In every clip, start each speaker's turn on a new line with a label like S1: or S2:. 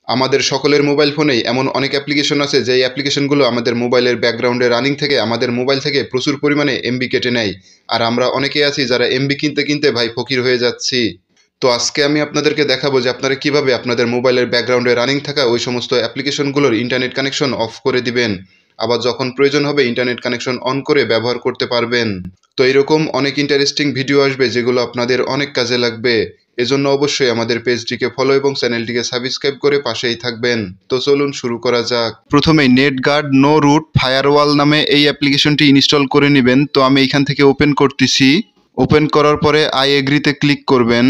S1: আমাদের সকলের মোবাইল ফোনেই এমন অনেক অ্যাপ্লিকেশন আছে যেই অ্যাপ্লিকেশনগুলো আমাদের মোবাইলের ব্যাকগ্রাউন্ডে রানিং থেকে আমাদের মোবাইল থেকে প্রচুর পরিমাণে এমবি কেটে নেয়। আর আমরা অনেকেই আছি যারা এমবি কিনতে কিনতে ভাই ফকির হয়ে যাচ্ছি। তো আজকে আমি আপনাদেরকে দেখাবো যে আপনারা কিভাবে আপনাদের মোবাইলের ব্যাকগ্রাউন্ডে রানিং থাকা ওই সমস্ত অ্যাপ্লিকেশনগুলোর ইন্টারনেট কানেকশন অফ করে দিবেন, আবার যখন প্রয়োজন হবে ইন্টারনেট কানেকশন অন করে ব্যবহার করতে পারবেন। তো এরকম অনেক ইন্টারেস্টিং ভিডিও আসবে যেগুলো আপনাদের অনেক কাজে লাগবে। এজন্য অবশ্যই আমাদের পেজটিকে ফলো এবং চ্যানেলটিকে সাবস্ক্রাইব করে পাশেই থাকবেন। তো চলুন শুরু করা যাক। প্রথমেই net guard no root firewall নামে এই অ্যাপ্লিকেশনটি ইনস্টল করে নেবেন। তো আমি এখান থেকে ওপেন করতেছি। ওপেন করার পরে আই এগ্রিতে ক্লিক করবেন।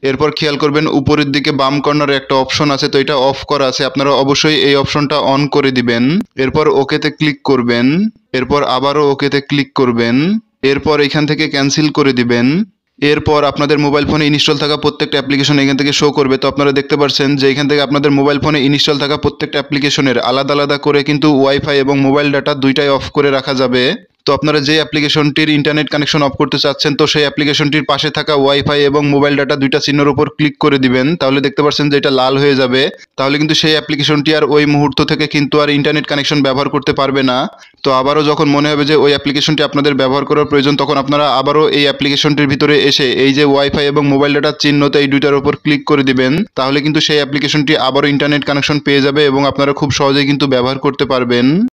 S1: এরপর খেয়াল করবেন উপরের দিকে বাম কর্নারে একটা অপশন আছে, তো এটা অফ করা আছে, আপনারা অবশ্যই এই অপশনটা অন করে দিবেন। এরপর ওকেতে ক্লিক করবেন। এরপর আবারও ওকেতে ক্লিক করবেন। এরপর এখান থেকে ক্যান্সেল করে দিবেন। এরপর আপনাদের মোবাইল ফোনে ইনস্টল থাকা প্রত্যেকটা অ্যাপ্লিকেশন এখান থেকে শো করবে। তো আপনারা দেখতে পাচ্ছেন যে এখান থেকে আপনাদের মোবাইল ফোনে ইনস্টল থাকা প্রত্যেকটা অ্যাপ্লিকেশনের আলাদা আলাদা করে কিন্তু ওয়াইফাই এবং মোবাইল ডাটা দুইটাই অফ করে রাখা যাবে। তো আপনারা যে অ্যাপ্লিকেশনটির ইন্টারনেট কানেকশন অফ করতে চাচ্ছেন, তো সেই অ্যাপ্লিকেশনটির পাশে থাকা ওয়াইফাই এবং মোবাইল ডাটা দুইটা চিহ্নের উপর ক্লিক করে দিবেন। তাহলে দেখতে পাচ্ছেন যে এটা লাল হয়ে যাবে। তাহলে কিন্তু সেই অ্যাপ্লিকেশনটি আর ওই মুহূর্ত থেকে কিন্তু আর ইন্টারনেট কানেকশন ব্যবহার করতে পারবে না। তো আবারও যখন মনে হবে যে ওই অ্যাপ্লিকেশনটি আপনাদের ব্যবহার করার প্রয়োজন, তখন আপনারা আবারও এই অ্যাপ্লিকেশনটির ভিতরে এসে এই যে ওয়াইফাই এবং মোবাইল ডাটার চিহ্নতে এই দুইটার উপর ক্লিক করে দিবেন। তাহলে কিন্তু সেই অ্যাপ্লিকেশনটি আবারও ইন্টারনেট কানেকশন পেয়ে যাবে এবং আপনারা খুব সহজেই কিন্তু ব্যবহার করতে পারবেন।